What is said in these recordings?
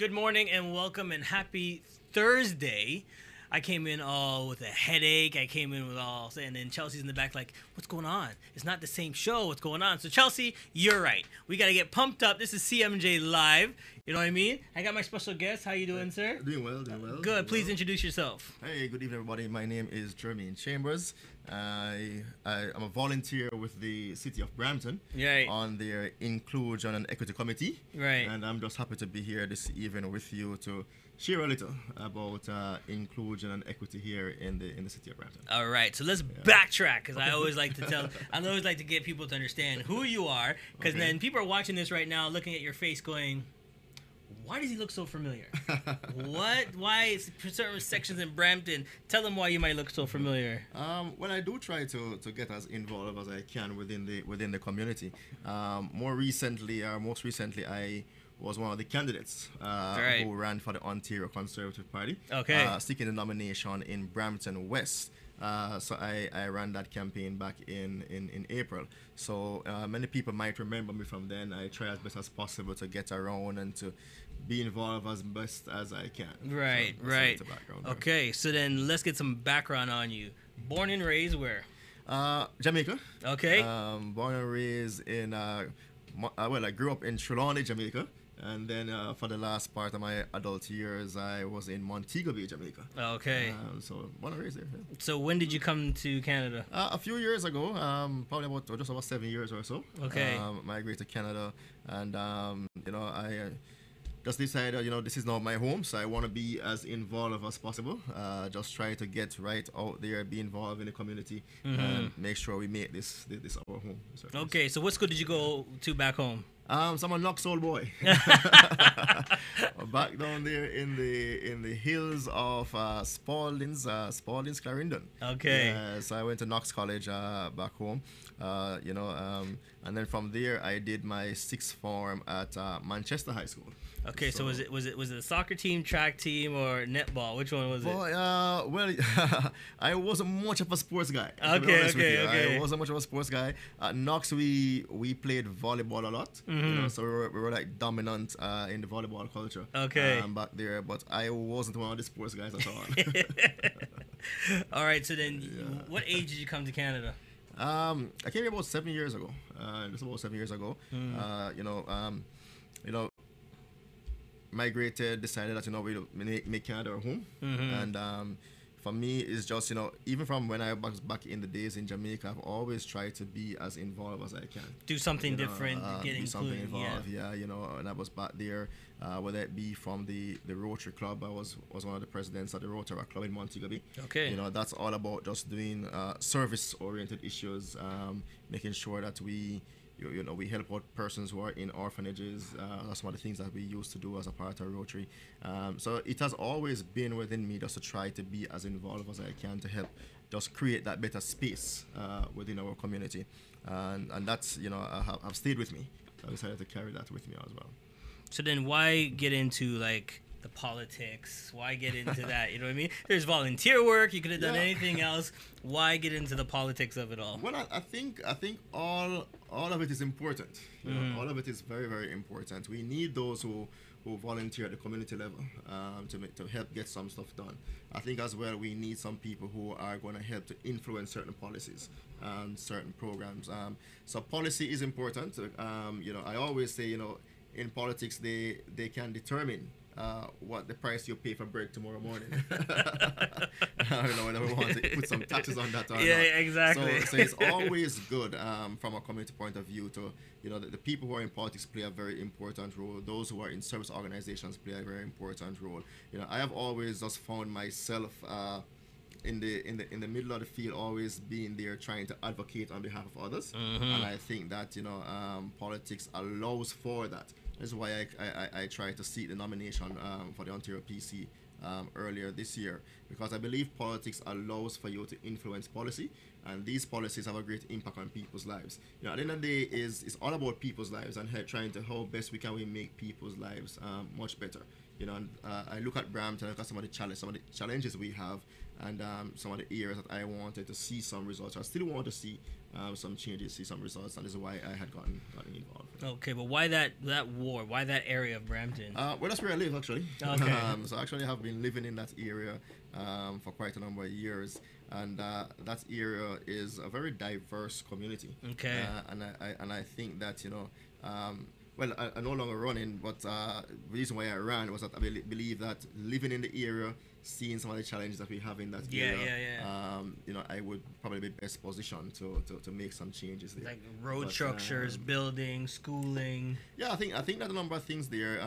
Good morning and welcome and happy Thursday. I came in all with a headache. I came in with all, and then Chelsea's in the back like, what's going on? It's not the same show. What's going on? So Chelsea, you're right. We got to get pumped up. This is CMJ Live. You know what I mean? I got my special guest. How you doing, sir? Doing well, doing well. Good. Please introduce yourself. Hey, good evening, everybody. My name is Jermaine Chambers. I'm a volunteer with the City of Brampton Right. on their Inclusion and Equity Committee. Right. And I'm just happy to be here this evening with you to share a little about inclusion and equity here in the City of Brampton. All right, so let's backtrack because I always like to get people to understand who you are because then people are watching this right now looking at your face going, why does he look so familiar? Why is certain sections in Brampton? Tell them why you might look so familiar. Well, I do try to get as involved as I can within the community. Most recently, I was one of the candidates who ran for the Ontario Conservative Party, seeking the nomination in Brampton West. So I ran that campaign back in April. So many people might remember me from then. I try as best as possible to get around and to be involved as best as I can. Right, so right. Okay, so then let's get some background on you. Born and raised where? Jamaica. Okay. Born and raised in, I grew up in Trelawney, Jamaica. And then for the last part of my adult years, I was in Montego Bay, Jamaica. Okay. So born and raised there. Yeah. So when did you come to Canada? A few years ago, probably just about 7 years or so. Okay. Migrated to Canada, and I just decided, this is not my home, so I want to be as involved as possible. Just try to get right out there, be involved in the community, and make sure we make this our home. Okay, so what school did you go to back home? So I'm a Knox old boy. Back down there in the hills of Spalding's Clarendon. Okay. So I went to Knox College back home. And then from there I did my sixth form at Manchester High School. Okay, so was it a soccer team, track team, or netball? Which one was it? Well, I wasn't much of a sports guy. Okay. I wasn't much of a sports guy. At Knox, we played volleyball a lot. So we were like dominant in the volleyball culture. Okay. Back there, but I wasn't one of the sports guys at all. All right. So then, what age did you come to Canada? I came here about 7 years ago. Just about 7 years ago. Migrated, decided that we make Canada our home, and for me it's just even from when I was back in the days in Jamaica, I've always tried to be as involved as I can. Do something different, get do included. Something involved, and I was back there, whether it be from the Rotary Club. I was one of the presidents of the Rotary Club in Montego Bay. Okay. That's all about just doing service-oriented issues, making sure that we help out persons who are in orphanages. That's one of the things that we used to do as a part of Rotary. So it has always been within me just to try to be as involved as I can to help just create that better space within our community. And that's, have stayed with me. I decided to carry that with me as well. So then why get into the politics? Why get into that? You know what I mean? There's volunteer work. You could have done anything else. Why get into the politics of it all? Well, I think all of it is important. All of it is very, very important. We need those who volunteer at the community level to help get some stuff done. I think as well we need some people who are going to help to influence certain policies and certain programs. So policy is important. I always say, in politics they can determine what the price you pay for bread tomorrow morning. I don't know whether we want to put some taxes on that or not. Exactly. So it's always good from a community point of view to, the people who are in politics play a very important role. Those who are in service organizations play a very important role. I have always just found myself in the middle of the field, always being there trying to advocate on behalf of others. And I think that politics allows for that. That's why I tried to seek the nomination for the Ontario PC earlier this year, because I believe politics allows for you to influence policy, and these policies have a great impact on people's lives. At the end of the day, it's all about people's lives and trying to how best we make people's lives much better. And I look at Brampton, I look at some of the challenges we have, and some of the areas that I wanted to see some results. I still want to see some changes, see some results, and this is why I had gotten involved. Okay, but why that ward? Why that area of Brampton? Well, that's where I live, actually. Okay. So actually, I have been living in that area for quite a number of years, and that area is a very diverse community. Okay. And I think that well, I no longer running, but the reason why I ran was that I believe that living in the area, seeing some of the challenges that we have in that area, I would probably be best positioned to make some changes there. Like road structures, buildings, schooling. Yeah, I think that a number of things there.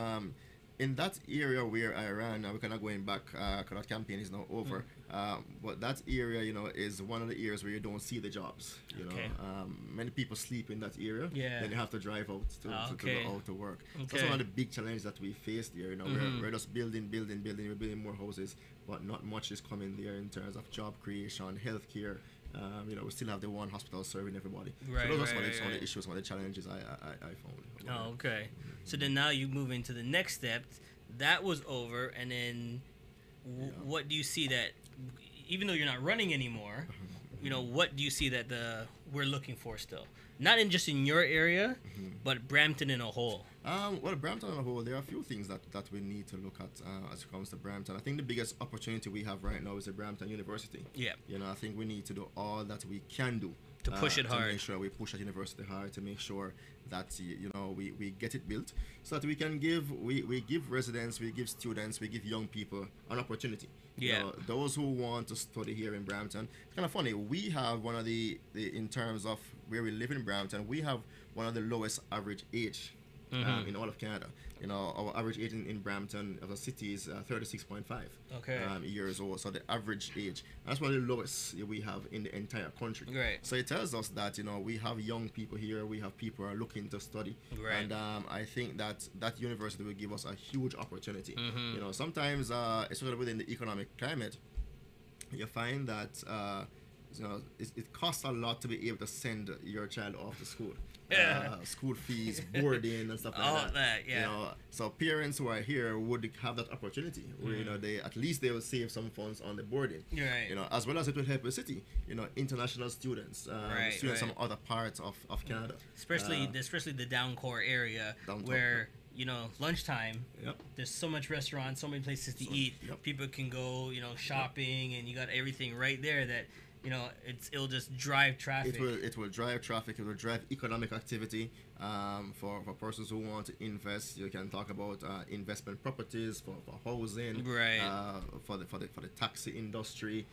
In that area where I ran, we're kind of going back because that campaign is now over. But that area, is one of the areas where you don't see the jobs. Okay. Many people sleep in that area. Yeah. Then you have to drive out to go out to work. Okay. So that's one of the big challenges that we face there. We're just building. We're building more houses, but not much is coming there in terms of job creation, healthcare. We still have the one hospital serving everybody. Right, so those are right, some of the issues, some of the challenges I found. Oh, okay. So then now you move into the next step. That was over, and then what do you see that, even though you're not running anymore, what do you see that we're looking for still? Not just in your area, but Brampton in a whole. Well, Brampton in a whole, there are a few things that we need to look at as it comes to Brampton. I think the biggest opportunity we have right now is the Brampton University. Yeah. I think we need to do all that we can do to push it hard. To make sure we push that university hard, to make sure that we get it built, so that we can give residents, we give students, we give young people an opportunity. Yeah. Those who want to study here in Brampton. It's kind of funny. We have one of the in terms of where we live in Brampton, we have one of the lowest average age in all of Canada. Our average age in Brampton as a city is 36.5 years old. So the average age, that's one of the lowest we have in the entire country. Right. So it tells us that we have young people here, we have people who are looking to study. Right. And I think that university will give us a huge opportunity. Sometimes, especially within the economic climate, you find that it costs a lot to be able to send your child off to school. School fees, boarding, and stuff like all that. So parents who are here would have that opportunity where they at least they will save some funds on the boarding. Right. As well as it will help the city. International students, students from other parts of Canada. Especially the downcore area where lunchtime. Yep. There's so much restaurants, so many places to eat. Yep. People can go, shopping, and you got everything right there that. It'll just drive traffic. It will drive traffic. It will drive economic activity. For persons who want to invest, you can talk about investment properties for housing. Right. For the taxi industry.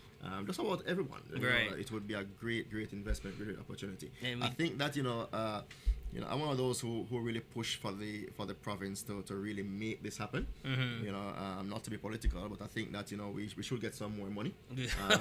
Just about everyone. Right. It would be a great opportunity, great opportunity. And I think that I'm one of those who really push for the province to really make this happen. Not to be political, but I think that we should get some more money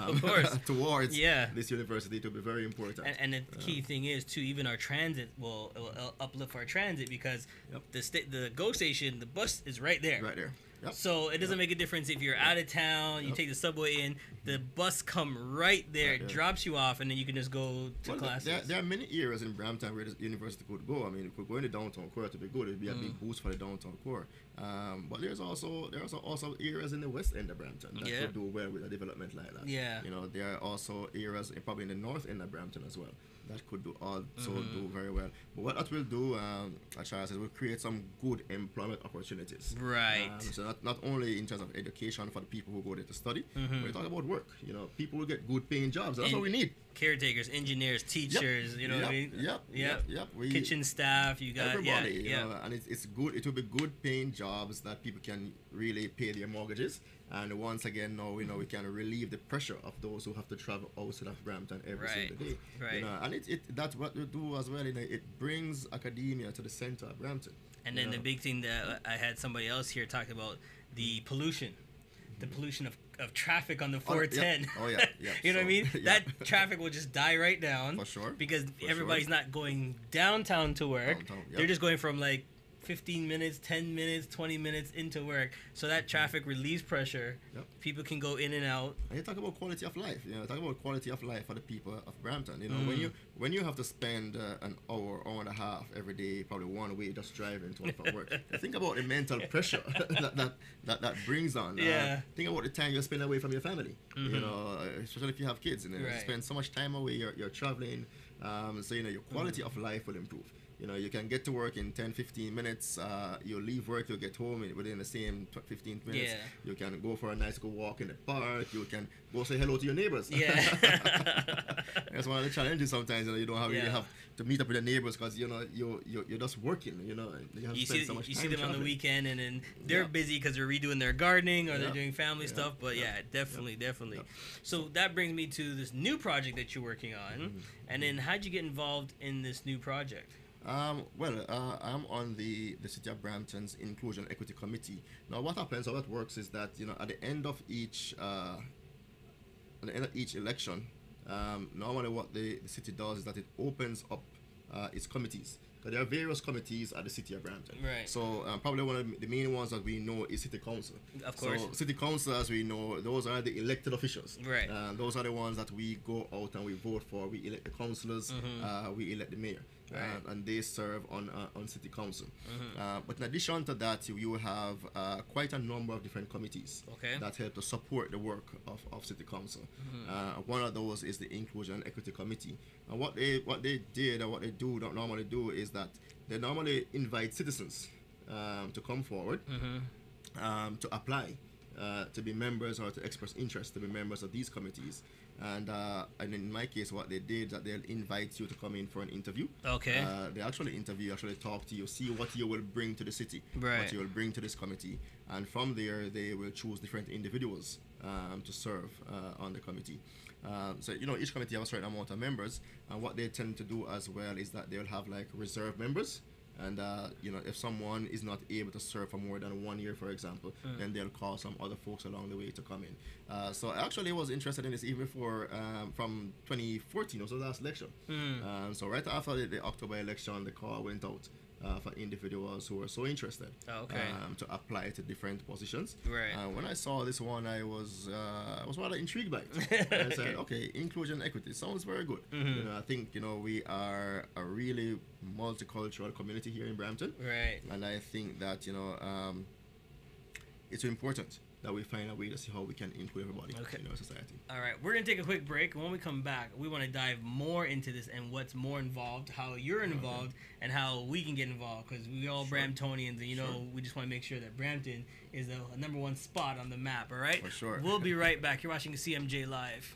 of course. towards this university. To be very important. And the key thing is too, even our transit will uplift our transit because the GO station, the bus is right there. Right there. Yep. So it doesn't make a difference if you're out of town, you take the subway in, the bus come right there, it drops you off, and then you can just go to classes. There are many areas in Brampton where the university could go. I mean, it could go in the downtown core to be good. It would be a big boost for the downtown core. But there are also areas in the west end of Brampton that could do well with a development like that. Yeah. There are also areas probably in the north end of Brampton as well that could do very well. But what that will do, as Charles said, will create some good employment opportunities. Right. So not only in terms of education for the people who go there to study, but we talk about work. People will get good paying jobs. That's what we need. Caretakers, engineers, teachers. You know what I mean? Yep. Kitchen staff. You got everybody. And it's good. It will be good paying jobs that people can really pay their mortgages. And once again, now we can relieve the pressure of those who have to travel outside of Brampton every single day. Right. And that's what we do as well. It brings academia to the center of Brampton. And then the big thing that I had somebody else here talking about, the pollution. The pollution of traffic on the 410. You know what I mean? That traffic will just die right down. For sure. Because everybody's not going downtown to work. They're just going from 15 minutes, 10 minutes, 20 minutes into work. So that traffic relieves pressure. Yep. People can go in and out. And you talk about quality of life. Talk about quality of life for the people of Brampton. When you have to spend an hour and a half every day, probably one way, just driving to and from work. Think about the mental pressure that brings on. Yeah. Think about the time you spend away from your family. Especially if you have kids. You spend so much time away. You're traveling. So your quality of life will improve. You can get to work in 10-15 minutes. You'll leave work, you'll get home within the same 15 minutes. Yeah. You can go for a nice good walk in the park. You can go say hello to your neighbors. Yeah. That's one of the challenges sometimes. You don't really have to meet up with the neighbors because you're just working. You have to spend so much time see them traveling. on the weekend, and then they're busy because they're redoing their gardening or they're doing family stuff. But definitely. So that brings me to this new project that you're working on. And then how'd you get involved in this new project? I'm on the City of Brampton's Inclusion Equity Committee. Now, what happens, how it works is that at the end of each election, normally what the city does is that it opens up its committees. Because there are various committees at the City of Brampton. Right. So probably one of the main ones that we know is City Council. Of course. So City Council, as we know, those are the elected officials. Right. Those are the ones that we go out and we vote for. We elect the councillors. We elect the mayor. Right. And they serve on City Council. But in addition to that, you have quite a number of different committees that help to support the work of City Council. One of those is the Inclusion and Equity Committee. And what they normally do is that they normally invite citizens to come forward to apply to be members or to express interest to be members of these committees. And in my case, what they did that they'll invite you to come in for an interview. Okay. They actually interview, talk to you, see what you will bring to the city, what you will bring to this committee, and from there they will choose different individuals to serve on the committee. So each committee has a certain amount of members, and what they tend to do as well is that they'll have like reserve members. And if someone is not able to serve for more than 1 year, for example, then they'll call some other folks along the way to come in. So I actually was interested in this even before from 2014, also the last election. So right after the October election, the call went out for individuals who were so interested to apply to different positions. Right. When I saw this one, I was rather intrigued by it. I said, okay, inclusion equity sounds very good. I think we are a really multicultural community here in Brampton. Right. And I think that it's important that we find a way to see how we can include everybody in our society. All right, we're going to take a quick break. When we come back, we want to dive more into this and what's more involved, how you're involved, and how we can get involved, because we all Bramptonians, and we just want to make sure that Brampton is the number one spot on the map, all right? For sure. We'll be right back. You're watching CMJ Live.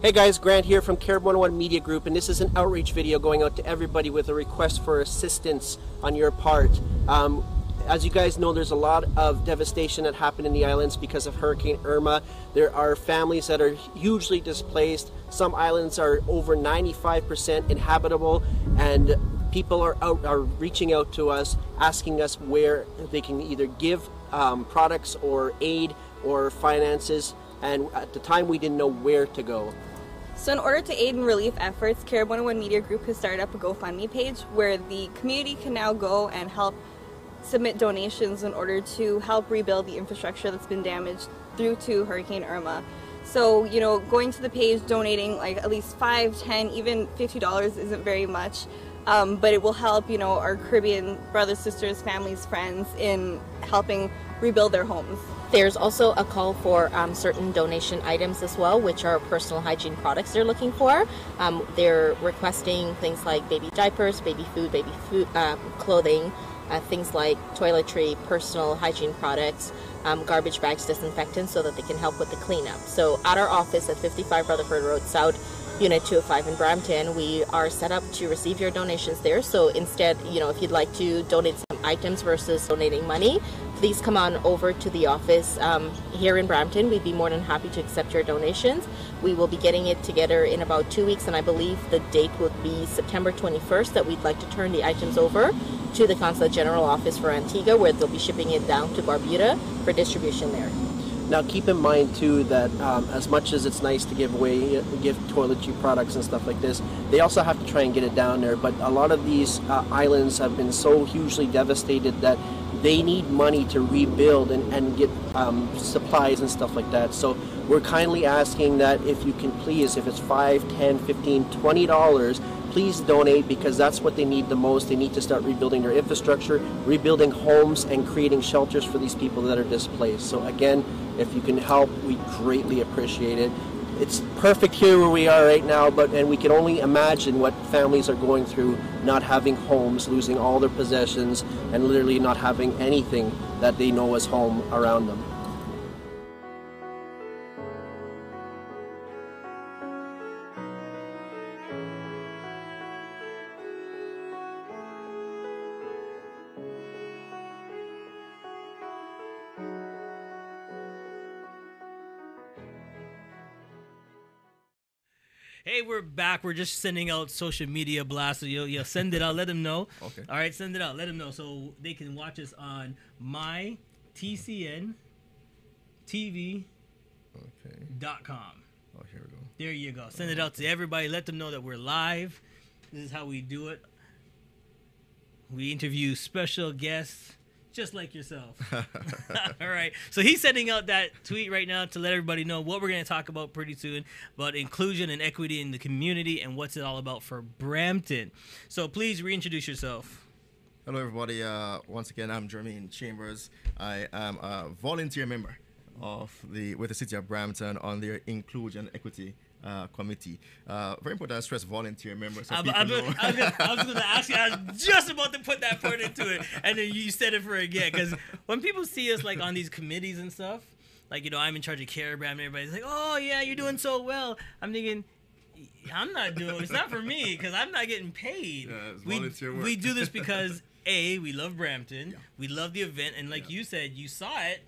Hey guys, Grant here from Carib 101 Media Group, and this is an outreach video going out to everybody with a request for assistance on your part. As you guys know, there's a lot of devastation that happened in the islands because of Hurricane Irma. There are families that are hugely displaced. Some islands are over 95% inhabitable, and people are reaching out to us, asking us where they can either give products or aid or finances, and at the time we didn't know where to go. So in order to aid in relief efforts, Carib 101 Media Group has started up a GoFundMe page where the community can now go and help submit donations in order to help rebuild the infrastructure that's been damaged due to Hurricane Irma. So, going to the page, donating like at least $5, $10, even $50 isn't very much, but it will help, our Caribbean brothers, sisters, families, friends in helping rebuild their homes. There's also a call for certain donation items as well, which are personal hygiene products they're looking for. They're requesting things like baby diapers, baby food, clothing, things like toiletry, personal hygiene products, garbage bags, disinfectants, so that they can help with the cleanup. So at our office at 55 Rutherford Road South, Unit 205 in Brampton, we are set up to receive your donations there. So instead, if you'd like to donate some items versus donating money, please come on over to the office here in Brampton. We'd be more than happy to accept your donations. We will be getting it together in about 2 weeks, and I believe the date would be September 21st that we'd like to turn the items over to the Consulate General Office for Antigua, where they'll be shipping it down to Barbuda for distribution there. Now, keep in mind too that as much as it's nice to give toiletry products and stuff like this, they also have to try and get it down there. But a lot of these islands have been so hugely devastated that they need money to rebuild and get supplies and stuff like that. So we're kindly asking that if you can please, if it's $5, $10, $15, $20, please donate, because that's what they need the most. They need to start rebuilding their infrastructure, rebuilding homes, and creating shelters for these people that are displaced. So again, if you can help, we greatly appreciate it. It's perfect here where we are right now, and we can only imagine what families are going through, not having homes, losing all their possessions, and literally not having anything that they know as home around them. Hey, we're back. We're just sending out social media blasts. So you'll send it out. Let them know. Okay. All right, send it out. Let them know so they can watch us on mytcntv.com. Okay. Oh, here we go. There you go. Send it out to everybody. Let them know that we're live. This is how we do it. We interview special guests just like yourself. All right. So he's sending out that tweet right now to let everybody know what we're going to talk about pretty soon about inclusion and equity in the community and what's it all about for Brampton. So please reintroduce yourself. Hello, everybody. Once again, I'm Jermaine Chambers. I am a volunteer member with the City of Brampton on their Inclusion Equity Committee. Very important to stress volunteer members. So I was going to ask you. I was just about to put that part into it, and then you said it for again. Because when people see us like on these committees and stuff, like I'm in charge of Care Brampton, everybody's like, "Oh yeah, you're doing so well." I'm thinking, I'm not doing. It's not for me because I'm not getting paid. Yeah, it's volunteer work. We do this because we love Brampton. Yeah. We love the event, and like you said, you saw it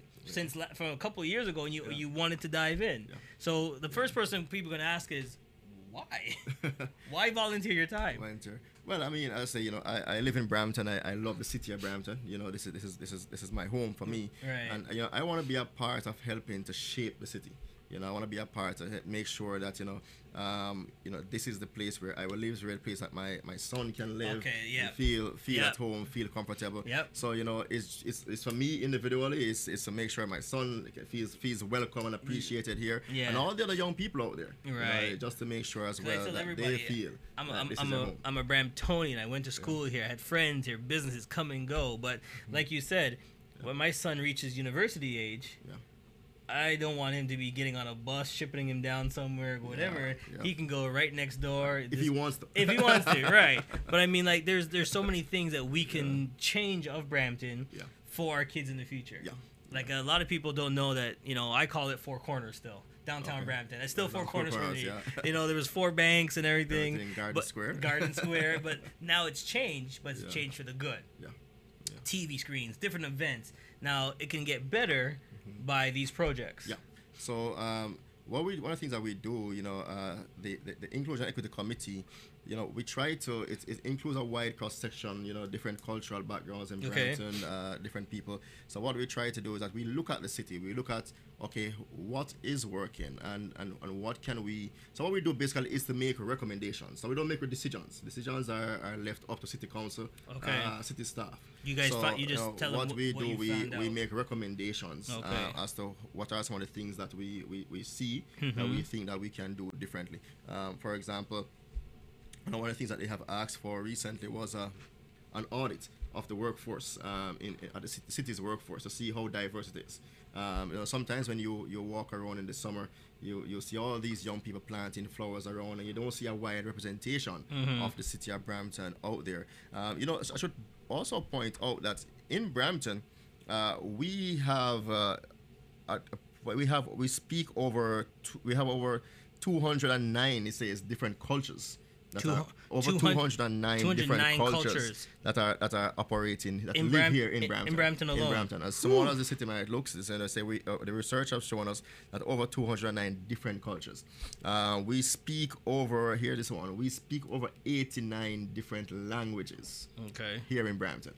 from a couple of years ago, and you wanted to dive in. Yeah. So the first person people are gonna ask is, why? Why volunteer your time? Volunteer. Well, I mean, I say, I live in Brampton. I love the city of Brampton. This is my home for me. Right. And I want to be a part of helping to shape the city. I want to be a part to make sure that this is the place where I will live, the place that my son can live. Okay, yeah. Feel at home, feel comfortable. Yep. So it's for me individually. It's to make sure my son feels welcome and appreciated here, and all the other young people out there. Right. Just to make sure as well that they feel. I'm a Bramptonian. I went to school here. I had friends here. Businesses come and go. But like you said, when my son reaches university age. Yeah. I don't want him to be getting on a bus, shipping him down somewhere, whatever. Yeah. He can go right next door. If he wants to. If he wants to, right. But I mean, like, there's so many things that we can change of Brampton for our kids in the future. Yeah. Like, a lot of people don't know that, I call it Four Corners still. Downtown Brampton. It's still Four Corners for me. Yeah. There was 4 banks and everything. Garden Square. But now it's changed, but it's changed for the good. Yeah. TV screens, different events. Now, it can get better by these projects. Yeah. So one of the things that we do, the Inclusion Equity Committee, we try to it includes a wide cross section, different cultural backgrounds in Brampton, different people. So what we try to do is that we look at the city, we look at what is working and what can we. So what we do basically is to make recommendations. So we don't make decisions. Decisions are left up to city council, city staff. You guys, you just tell them what we do. We make recommendations as to what are some of the things that we see that we think that we can do differently. For example, one of the things that they have asked for recently was an audit of the workforce at the city's workforce to see how diverse it is. Sometimes when you walk around in the summer, you see all these young people planting flowers around, and you don't see a wide representation of the city of Brampton out there. I should also point out that in Brampton, we have over 209. It says different cultures. Over 209 different cultures that are operating live here in Brampton. In Brampton alone. In Brampton, as small as the city might look, the research has shown us that over 209 different cultures. We speak over 89 different languages. Okay. Here in Brampton.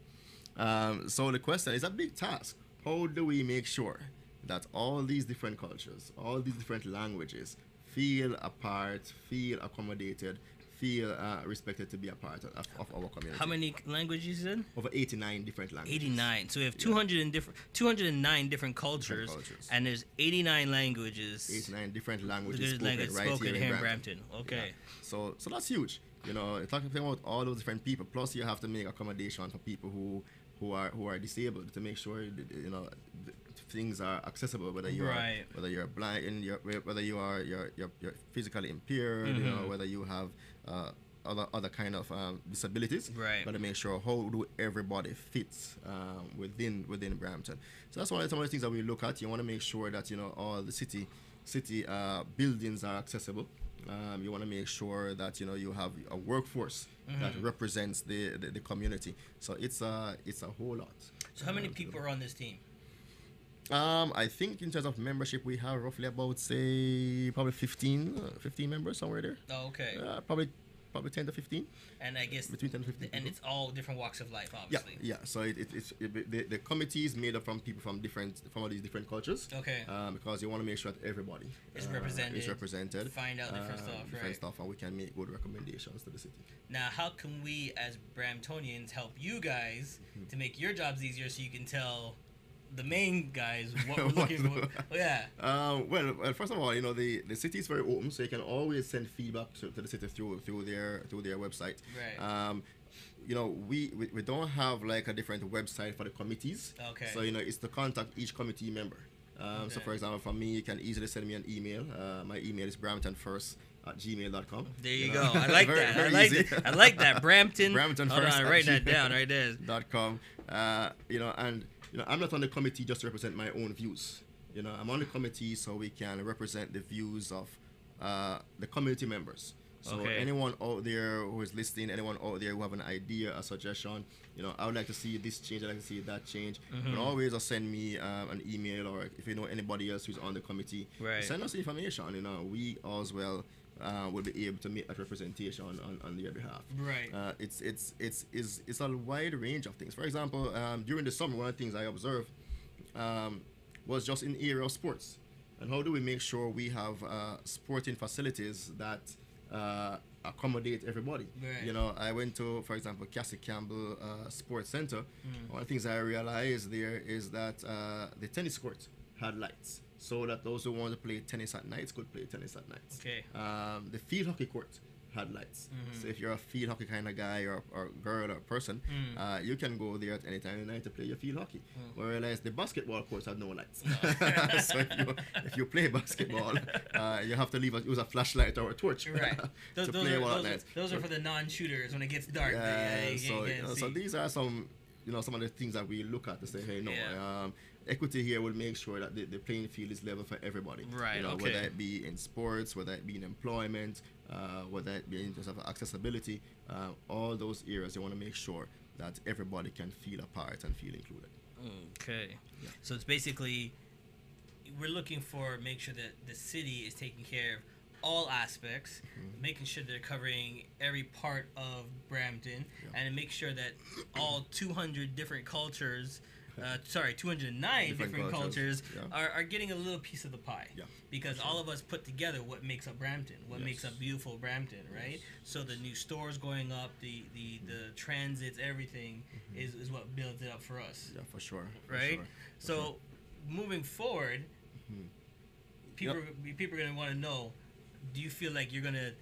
So the question is a big task. How do we make sure that all these different cultures, all these different languages feel a part, feel accommodated, feel respected to be a part of our community. How many languages in? Over 89 different languages. 89. So we have 209 different cultures, and there's 89 languages. 89 different languages There's spoken language right spoken here in in Brampton. Okay. Yeah. So that's huge. You know, talking about all those different people. Plus, you have to make accommodation for people who are disabled to make sure you know things are accessible. Whether you're blind, whether you're physically impaired, you know, whether you have other kind of disabilities. Right. Got to make sure how do everybody fits within Brampton. So that's one of some of the things that we look at. You want to make sure that you know all the city buildings are accessible. You want to make sure that you know you have a workforce that represents the community. So it's a whole lot. So how many people are on this team? I think in terms of membership, we have roughly about probably 15 members somewhere there. Oh, okay. Probably 10 to 15. And I guess between 10 to 15. And it's all different walks of life, obviously. Yeah. So the committee is made up from people from all these different cultures. Okay. Because you want to make sure that everybody is represented. Find out different stuff, and we can make good recommendations to the city. Now, how can we as Bramptonians help you guys to make your jobs easier so you can tell the main guys what we're looking for? Oh, yeah. Well, first of all, you know the city is very open, so you can always send feedback to the city through their website. Right. You know, we don't have like a different website for the committees. Okay. So you know, it's to contact each committee member. So for example, for me, you can easily send me an email. My email is bramptonfirst@gmail.com. There you go. I like that. I like that. Brampton. Brampton Hold first. on, write that down right there. .com. You know, and you know, I'm not on the committee just to represent my own views. You know, I'm on the committee so we can represent the views of the community members. So anyone out there who is listening, anyone out there who have an idea, a suggestion, you know, I would like to see this change, I'd like to see that change. But always just send me an email, or if you know anybody else who's on the committee, send us information. You know, we as well will be able to make that representation on their behalf. Right. It's a wide range of things. For example, during the summer, one of the things I observed was just in the area of sports. And how do we make sure we have sporting facilities that accommodate everybody? Right. You know, I went to, for example, Cassie Campbell Sports Center. One of the things I realized there is that the tennis court had lights, so that those who want to play tennis at nights could play tennis at nights. Okay. The field hockey court had lights. So if you're a field hockey kind of guy or girl or person, you can go there at any time of the night to play your field hockey. Whereas the basketball courts have no lights. So if you play basketball, you have to use a flashlight or a torch to play at night. Those are for the non-shooters when it gets dark. So these are some of the things that we look at to say, hey, no. Equity here will make sure that the playing field is level for everybody. Right. You know, whether it be in sports, whether it be in employment, whether it be in terms of accessibility, all those areas, you want to make sure that everybody can feel a part and feel included. Okay. Yeah. So it's basically, we're looking for make sure that the city is taking care of all aspects, making sure they're covering every part of Brampton, and make sure that all 200 different cultures 209 different cultures are getting a little piece of the pie. Because all of us put together what makes up Brampton, what makes up beautiful Brampton, right? So the new stores going up, the transits, everything is what builds it up for us. Yeah, for sure. Right? So moving forward, people are going to want to know, do you feel like you're going to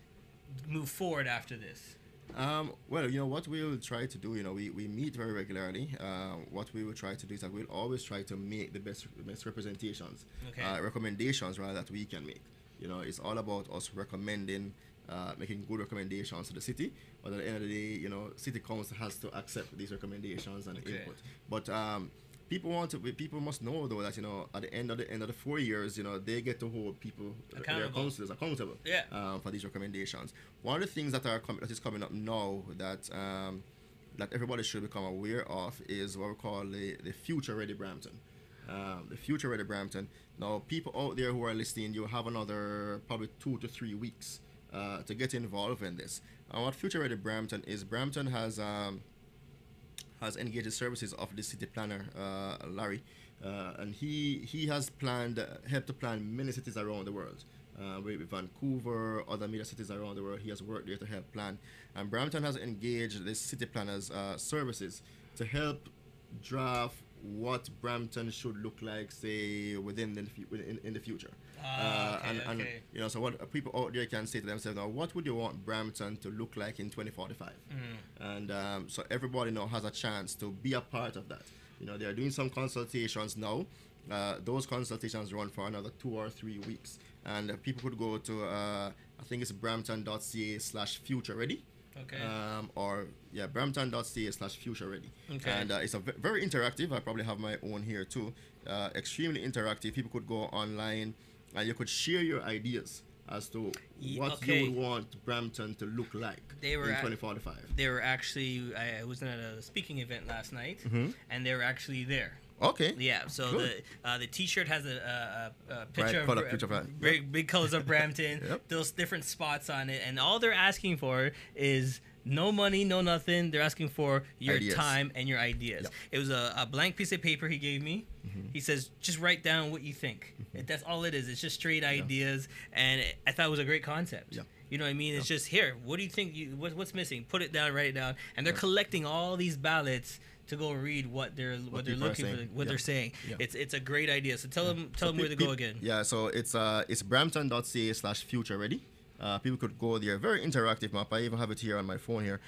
move forward after this? Well, you know, what we will try to do, you know, we meet very regularly. What we will try to do is that we'll always try to make the best representations, recommendations rather that we can make. You know, it's all about us recommending, making good recommendations to the city. But at the end of the day, you know, city council has to accept these recommendations and input. But people must know though that, you know, at the end of the 4 years, you know, they get to hold people, their councillors accountable for these recommendations. One of the things that is coming up now that everybody should become aware of is what we call the Future Ready Brampton. The Future Ready Brampton. Now, people out there who are listening, you have another probably 2 to 3 weeks to get involved in this. And what Future Ready Brampton is, Brampton has engaged the services of the city planner, Larry, And he has helped to plan many cities around the world. With Vancouver, other major cities around the world, he has worked there to help plan. And Brampton has engaged the city planners services to help draft what Brampton should look like, say, in the future. And you know, so what people out there can say to themselves now, what would you want Brampton to look like in 2045? And so everybody now has a chance to be a part of that. You know, they are doing some consultations now. Those consultations run for another 2 or 3 weeks, and people could go to I think it's brampton.ca/future ready. Okay. Brampton.ca/future ready. Okay. And it's very interactive. I probably have my own here too. Extremely interactive. People could go online and you could share your ideas as to what you would want Brampton to look like in 2045. They were actually, I was at a speaking event last night, and they were actually there. Okay. Yeah. So the T-shirt has a picture of big colors of Brampton. Yep. Those different spots on it, and all they're asking for is no money, no nothing. They're asking for your ideas. time and your ideas. Yep. It was a blank piece of paper he gave me. He says, just write down what you think. That's all it is. It's just straight ideas, and I thought it was a great concept. Yeah. You know what I mean? It's just here. What do you think? What's missing? Put it down. Write it down. And they're collecting all these ballots to go read what they're looking for, what they're saying. Yeah. It's a great idea. So tell them where to go again. Yeah. So it's brampton.ca/future ready. People could go there. Very interactive map. I even have it here on my phone here.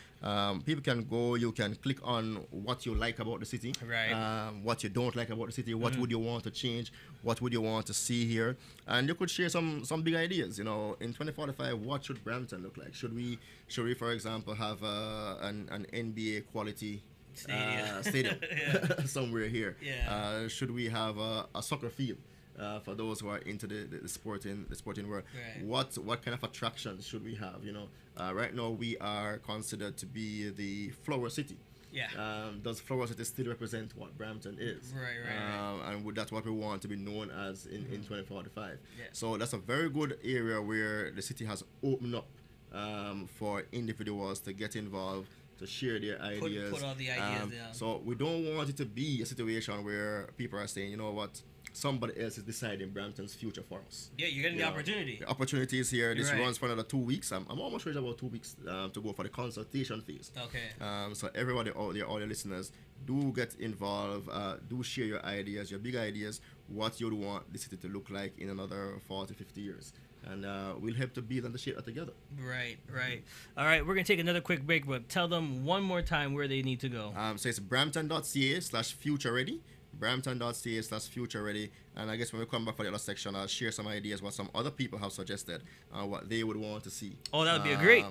People can go. You can click on what you like about the city. Right. What you don't like about the city. What would you want to change? What would you want to see here? And you could share some big ideas. You know, in 2045, what should Brampton look like? Should we, for example, have an NBA quality stadium somewhere here? Yeah. Should we have a soccer field? For those who are into the sporting world, Right. What kind of attractions should we have? You know, right now we are considered to be the Flower City. Yeah. Does Flower City still represent what Brampton is? Right. And that's what we want to be known as in 2045. Yeah. So that's a very good area where the city has opened up for individuals to get involved, to share their ideas. Put all the ideas down. So we don't want it to be a situation where people are saying, you know what, somebody else is deciding Brampton's future for us. Yeah, you're getting the opportunity. The opportunity is here. This You're right. runs for another 2 weeks. I'm almost ready about 2 weeks to go for the consultation phase. Okay. So everybody out there, all your listeners, do get involved. Do share your ideas, your big ideas, what you'd want the city to look like in another 40, 50 years. And we'll help to build and to shape that together. Right. All right, we're going to take another quick break, but tell them one more time where they need to go. So it's brampton.ca/future ready. Brampton.ca/future ready. And I guess when we come back for the other section, I'll share some ideas what some other people have suggested, what they would want to see. Oh, that would be great.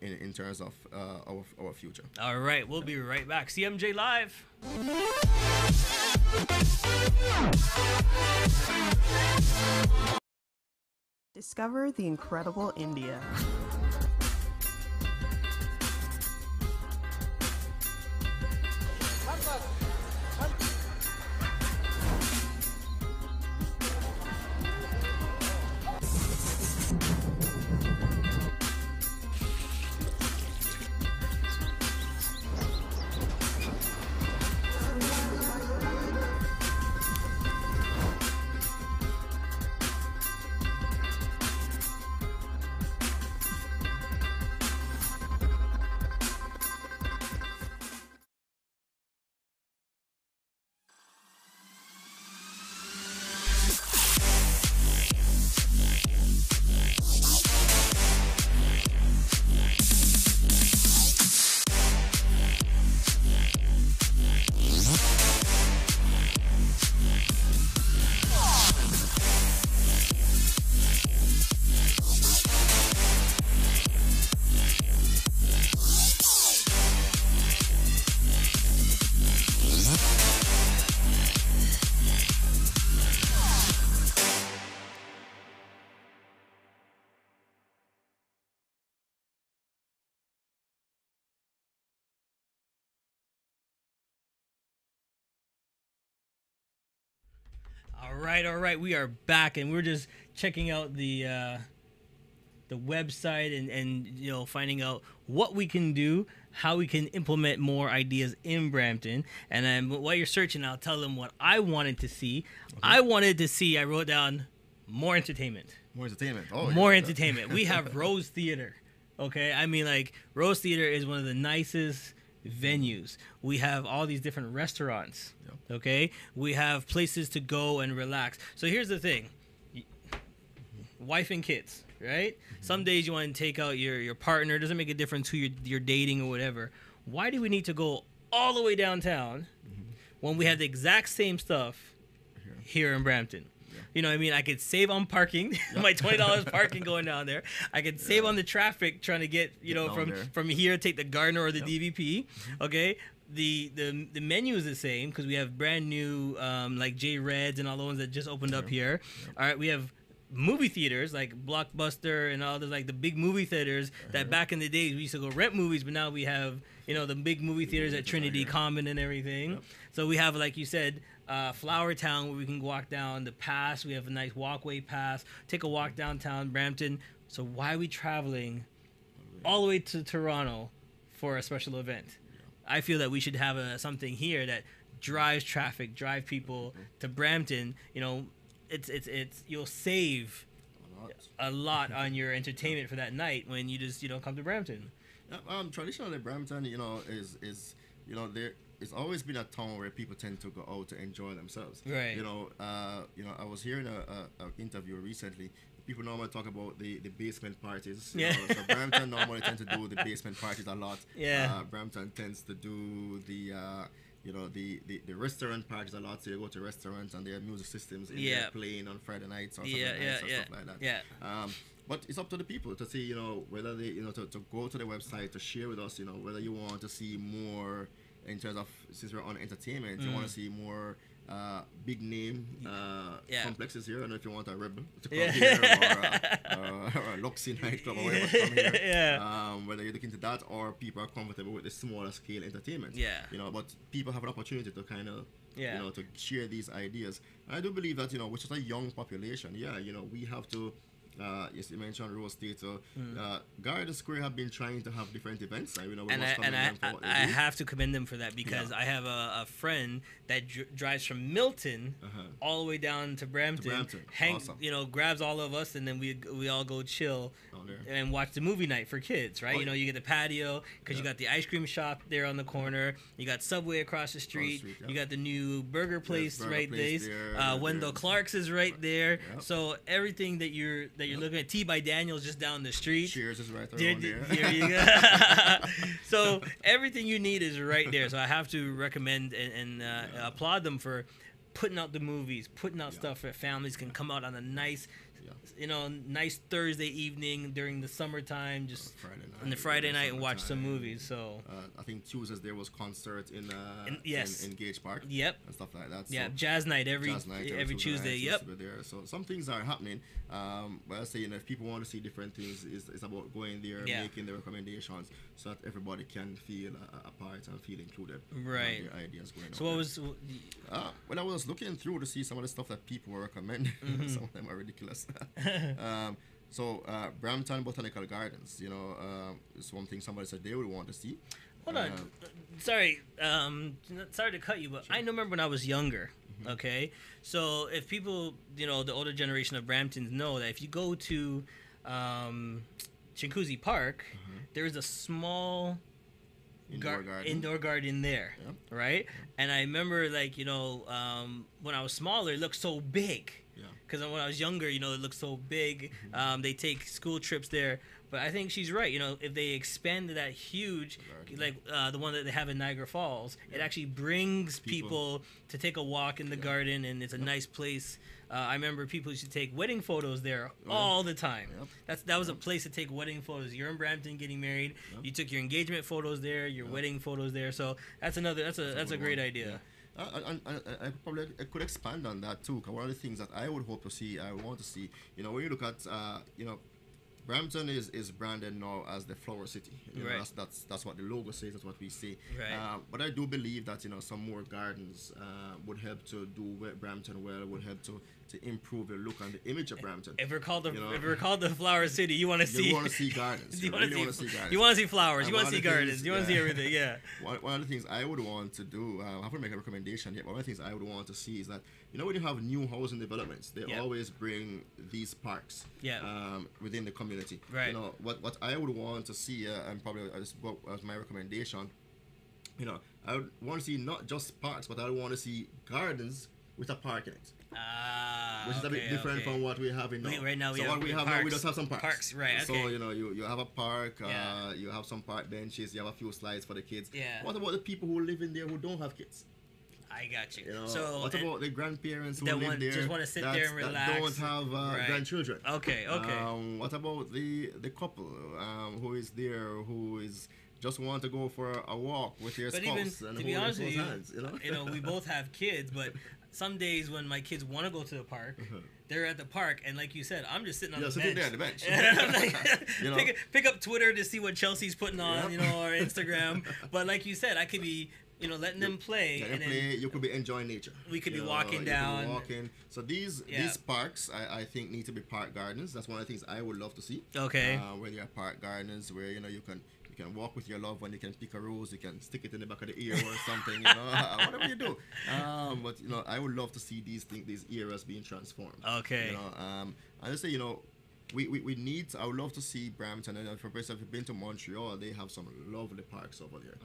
In terms of our future. All right, we'll be right back. CMJ Live. Discover the incredible India. All right. We are back, and we're just checking out the the website, and you know, finding out what we can do, how we can implement more ideas in Brampton. And then while you're searching, I'll tell them what I wanted to see. I wrote down more entertainment. More entertainment. Oh, More yeah. entertainment. We have Rose Theater. Okay, I mean, like, Rose Theater is one of the nicest venues. We have all these different restaurants. Yep. Okay, we have places to go and relax. So here's the thing: wife and kids, right? Some days you want to take out your partner. It doesn't make a difference who you're dating or whatever. Why do we need to go all the way downtown when we have the exact same stuff here in Brampton? You know what I mean? I could save on parking, my $20 parking going down there. I could save on the traffic trying to get, you know, from here, take the Gardner or the DVP. Okay. The menu is the same because we have brand new like J Reds and all the ones that just opened up here. All right. We have movie theaters like Blockbuster and all the like the big movie theaters that back in the days we used to go rent movies, but now we have, you know, the big movie theaters at Trinity Common and everything. So we have, like you said, Flower Town, where we can walk down the pass. We have a nice walkway pass. Take a walk downtown Brampton. So why are we traveling all the way to Toronto for a special event? I feel that we should have something here that drives traffic, drive people to Brampton. You know, it's you'll save a lot on your entertainment for that night when you just, you know, come to Brampton. Traditionally, Brampton, you know, is you know, there. It's always been a town where people tend to go out to enjoy themselves. Right. You know, I was hearing a interview recently. People normally talk about the basement parties. You know, so Brampton normally tends to do the basement parties a lot. Yeah. Brampton tends to do the you know, the restaurant parties a lot. So you go to restaurants and their music systems in there playing on Friday nights or stuff like that. Yeah. But it's up to the people to see, you know, whether they, you know, to go to the website to share with us, you know, whether you want to see more in terms of, since we're on entertainment, you want to see more big name complexes here. I don't know if you want a Rebel to come here or a Luxy nightclub or whatever to come here. Whether you're looking to that or people are comfortable with the smaller scale entertainment. Yeah. You know, but people have an opportunity to kind of, you know, to share these ideas. I do believe that, you know, which is a young population, you know, we have to, yes, you mentioned Rose Theater. Garden Square have been trying to have different events. I have to commend them for that because I have a friend that drives from Milton all the way down to Brampton. Awesome. You know, grabs all of us, and then we all go chill and watch the movie night for kids, right? You know, you get the patio because you got the ice cream shop there on the corner. You got Subway across the street. You got the new burger place right there. Wendell Clark's is right there. So everything that you're looking at, Tea by Daniel's just down the street. Cheers is right around there. There you go. So everything you need is right there. So I have to recommend and applaud them for putting out the movies, putting out stuff that families can come out on a nice, you know, nice Thursday evening during the summertime, just on the Friday night and watch some movies. So I think Tuesdays there was concert in Gage Park. Yep. And stuff like that. So yeah, jazz night every Tuesday. Yep. There. So some things are happening. But I say, you know, if people want to see different things, it's about going there, making the recommendations, so that everybody can feel a part and feel included. Right. Their ideas going on. So what was? When I was looking through to see some of the stuff that people were recommending, some of them are ridiculous. So Brampton Botanical Gardens, you know, is one thing somebody said they would want to see. Hold on, sorry to cut you, but I remember when I was younger. Okay, so if people, you know, the older generation of Bramptons know that if you go to Chinguacousy Park, there is a small indoor garden there, right? And I remember, like, you know, when I was smaller, it looked so big. Because when I was younger, you know, it looked so big. They take school trips there. But I think she's right. You know, if they expand that huge, like the one that they have in Niagara Falls, it actually brings people to take a walk in the garden, and it's a nice place. I remember people used to take wedding photos there all the time. That was a place to take wedding photos. You're in Brampton getting married. You took your engagement photos there, your wedding photos there. So that's a great idea. I could expand on that too. Cause one of the things that I would want to see, you know, when you look at, you know, Brampton is branded now as the Flower City. You know, that's what the logo says. That's what we say. Right. But I do believe that, you know, some more gardens would help to do Brampton well. Would help to to improve the look and the image of Brampton. If we're called the You know? if we're called the Flower City, you want to see. You want to see gardens. You You want really want to to see gardens. You want to see flowers. And You want one to of see the gardens. things- You want to see yeah. everything. Yeah. One of the things I would want to do, I haven't made a recommendation yet, but one of the things I would want to see is that, you know, when you have new housing developments, they Yeah. always bring these parks Yeah. within the community. Right. You know, what I would want to see, and probably as my recommendation, you know, I would want to see not just parks, but I would want to see gardens with a park in it. Which is a bit different from what we have in now. Right now we so have what we have now, we just have some parks. Parks, right, So, okay. you know, you have a park, Yeah. you have some park benches, you have a few slides for the kids. Yeah. What about the people who live in there who don't have kids? I got you. You know, So what about the grandparents who that live want- there just wanna sit that- there and that relax? don't have Right. grandchildren? Okay. What about the couple who is there who is just want to go for a walk with their But spouse even and to hold be their honest with spouse you, hands? You know, we both have kids, but some days when my kids want to go to the park, they're at the park, and like you said, I'm just sitting on Yeah, the sitting bench. there on the bench. And I'm like, You know? pick up Twitter to see what Chelsea's putting on, Yep. you know, or Instagram. But like you said, I could be, you know, letting them play, Yeah, and then you could be enjoying nature. we could You be know, walking you could be down. walking. So these Yeah. parks, I think, need to be park gardens. That's one of the things I would love to see. Okay. Where there are park gardens where you can walk with your loved one. You can pick a rose. You can stick it in the back of the ear or something. You know, whatever you do. But you know, I would love to see these areas being transformed. Okay. You know, and I say, you know, we need. I would love to see Brampton. And for instance, if you've been to Montreal, they have some lovely parks over there.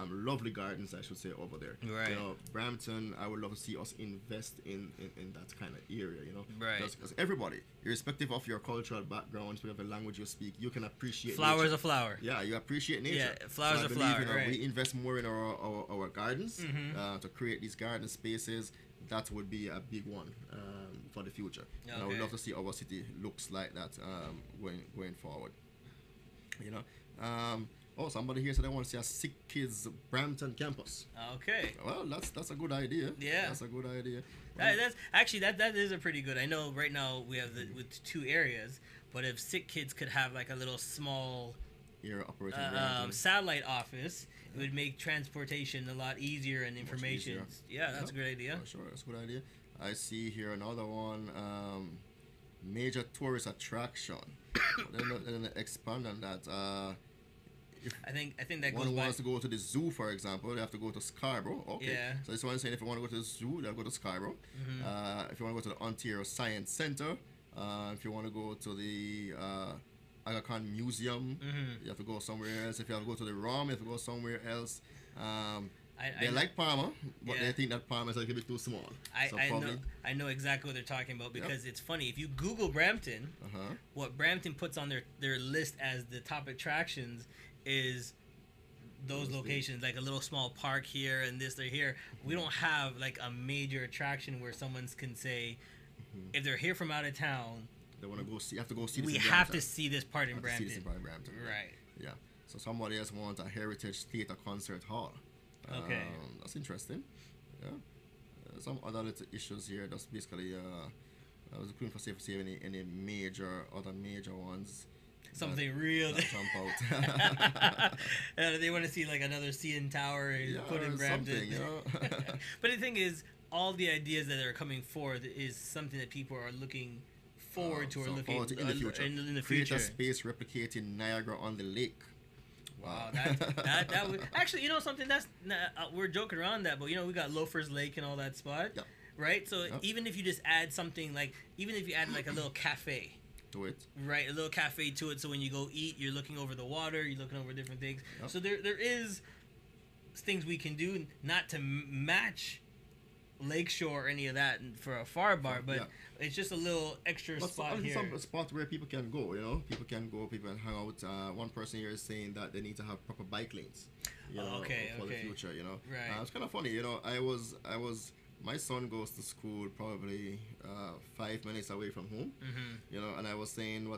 Lovely gardens, I should say, over there. Right. You know, Brampton. I would love to see us invest in that kind of area. You know, Right. Because everybody, irrespective of your cultural background, whatever language you speak, you can appreciate Flowers nature. a flower. Yeah, you appreciate nature. Yeah, flowers I are believe, flower, you know, right. we invest more in our gardens to create these garden spaces. That would be a big one for the future. And I would Okay. love to see our city looks like that going forward. You know. Somebody here said they want to see a Sick Kids Brampton campus. Okay. Well, that's a good idea. Yeah. That's a good idea. That's actually that is a pretty good. I know right now we have with 2 areas, but if Sick Kids could have like a little small Here operating Brampton. satellite office, it would make transportation a lot easier and information. easier. Yeah, that's a great idea. For sure, that's a good idea. I see here another one. Major tourist attraction. then expand on that. I think that goes One by. wants to go to the zoo, for example, they have to go to Scarborough. Okay. Yeah. So this one is saying if you want to go to the zoo, they have to go to Scarborough. If you want to go to the Ontario Science Center, if you want to go to the Aga Khan Museum, you have to go somewhere else. If you have to go to the ROM, you have to go somewhere else. They like Palmer, but Yeah. they think that Palmer is a little bit too small. So I know exactly what they're talking about because it's funny. If you Google Brampton, what Brampton puts on their list as the top attractions is those locations, like a little small park here and this, they're here. We don't have like a major attraction where someone can say, if they're here from out of town, they want to go see. Have to go see. we this in have Brampton. to see this part in Have to see Brampton. this in Brampton. Right. Yeah. So somebody else wants a heritage theater concert hall. Okay. That's interesting. Yeah. Some other little issues here. That's basically. I was looking for see any major ones. Something real. That jump out. They want to see like another CN Tower put in or Brampton. something, you know? But the thing is, all the ideas that are coming forth is something that people are looking forward to or So looking forward to in the future. In the Create future. a space replicating Niagara on the Lake. Wow, that would actually, you know, something that's we're joking around that, but you know, we got Loafers Lake and all that spot, Yep. right? So Yep. even if you just add something like, even if you add like a little cafe, To it. right, a little cafe to it, so when you go eat, you're looking over the water, you're looking over different things. Yep. So there is things we can do, not to match Lakeshore or any of that for a far bar, but Yeah. it's just a little extra But spot here. some spot where people can go, you know, people can hang out. One person here is saying that they need to have proper bike lanes, you know, for the future, you know. Right. It's kind of funny, you know. I was. My son goes to school probably 5 minutes away from home, you know, and I was saying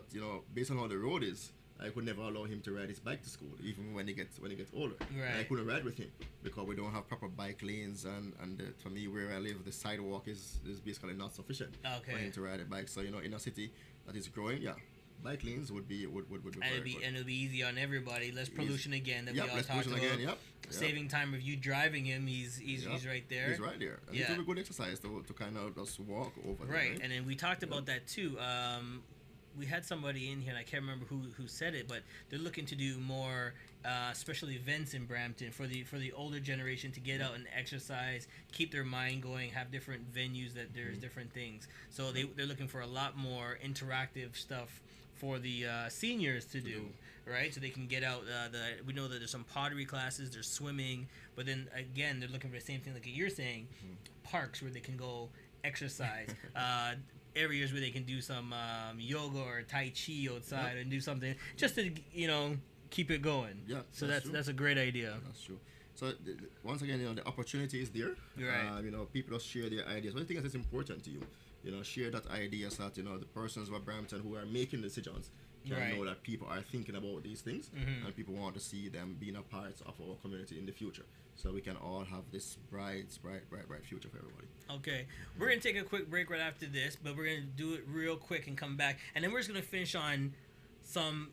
based on how the road is, I could never allow him to ride his bike to school, even when he gets older. Right. And I couldn't ride with him because we don't have proper bike lanes, and for me where I live, the sidewalk is basically not sufficient for Okay. him to ride a bike. So you know, in a city that is growing, bike lanes would be very good. And it'll be easy on everybody. Less pollution again that Yep, we all less talked pollution about. again, yep. Saving time of you driving him. He's right there. He's right there. And Yeah. it's a good exercise to kind of just walk over there. Right, and then we talked about that too. We had somebody in here, and I can't remember who said it, but they're looking to do more special events in Brampton for the older generation to get out and exercise, keep their mind going, have different venues that there's different things. So they're looking for a lot more interactive stuff for the seniors to do, right? So they can get out. We know that there's some pottery classes, there's swimming, but then again, they're looking for the same thing like you're saying, parks where they can go exercise. Areas where they can do some yoga or tai chi outside and do something just to keep it going. Yeah, so that's a great idea. That's true. So once again, the opportunity is there. Right. People just share their ideas. One thing that is important to you, share that idea so that the persons of Brampton who are making decisions can know that people are thinking about these things and people want to see them being a part of our community in the future. So we can all have this bright future for everybody. Okay, we're gonna take a quick break right after this, but we're gonna do it real quick and come back, and then we're just gonna finish on some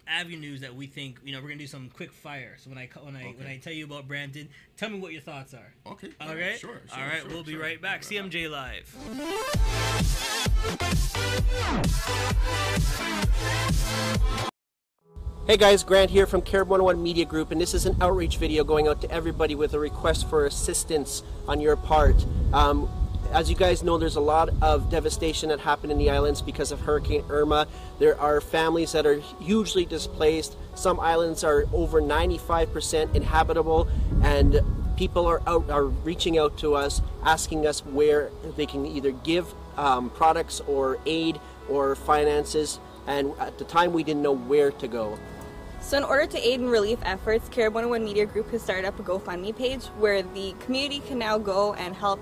avenues that we think we're gonna do some quick fire. So when I tell you about Brampton, tell me what your thoughts are. Okay. All right. Sure. All right. We'll be right back. CMJ Live. Hey guys, Grant here from Carib 101 Media Group, and this is an outreach video going out to everybody with a request for assistance on your part. As you guys know, there's a lot of devastation that happened in the islands because of Hurricane Irma. There are families that are hugely displaced. Some islands are over 95% inhabitable, and people are reaching out to us, asking us where they can either give products or aid or finances, and at the time we didn't know where to go. So in order to aid in relief efforts, Carib 101 Media Group has started up a GoFundMe page where the community can now go and help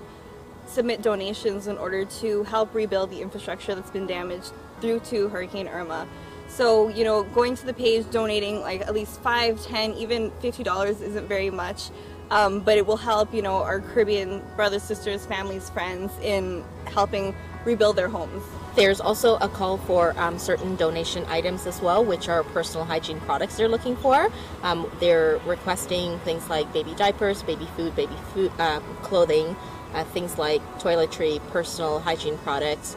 submit donations in order to help rebuild the infrastructure that's been damaged due to Hurricane Irma. So, going to the page, donating like at least $5, $10, even $50 isn't very much, but it will help, our Caribbean brothers, sisters, families, friends in helping rebuild their homes. There's also a call for certain donation items as well, which are personal hygiene products they're looking for. They're requesting things like baby diapers, baby food, clothing, things like toiletry, personal hygiene products,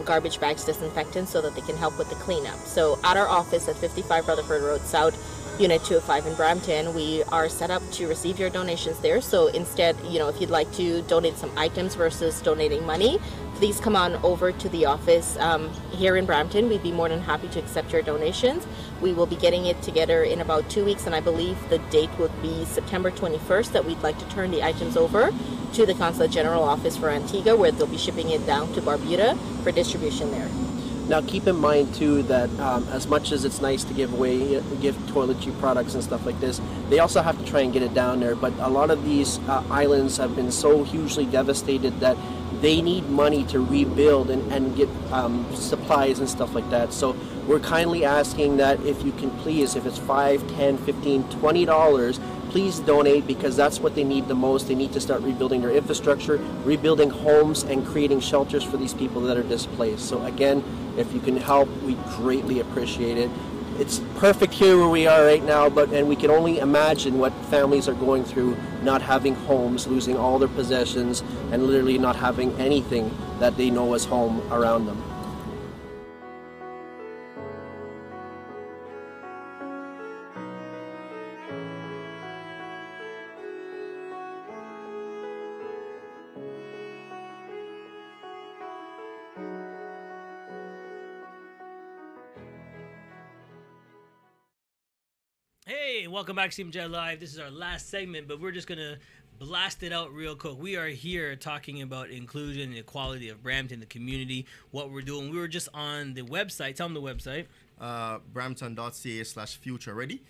garbage bags, disinfectants, so that they can help with the cleanup. So at our office at 55 Rutherford Road South, Unit 205 in Brampton, we are set up to receive your donations there. So instead, if you'd like to donate some items versus donating money, please come on over to the office here in Brampton. We'd be more than happy to accept your donations. We will be getting it together in about 2 weeks, and I believe the date would be September 21st that we'd like to turn the items over to the Consulate General Office for Antigua, where they'll be shipping it down to Barbuda for distribution there. Now keep in mind too that as much as it's nice to give toiletry products and stuff like this, they also have to try and get it down there. But a lot of these islands have been so hugely devastated that they need money to rebuild and get supplies and stuff like that. So we're kindly asking that if you can please, if it's $5, $10, $15, $20, please donate, because that's what they need the most. They need to start rebuilding their infrastructure, rebuilding homes, and creating shelters for these people that are displaced. So again, if you can help, we greatly appreciate it. It's perfect here where we are right now, and we can only imagine what families are going through, not having homes, losing all their possessions, and literally not having anything that they know as home around them. Hey, welcome back to CMJ Live. This is our last segment, but we're just going to blast it out real quick. We are here talking about inclusion and equality of Brampton, the community, what we're doing. We were just on the website. Tell them the website. Brampton.ca/future ready.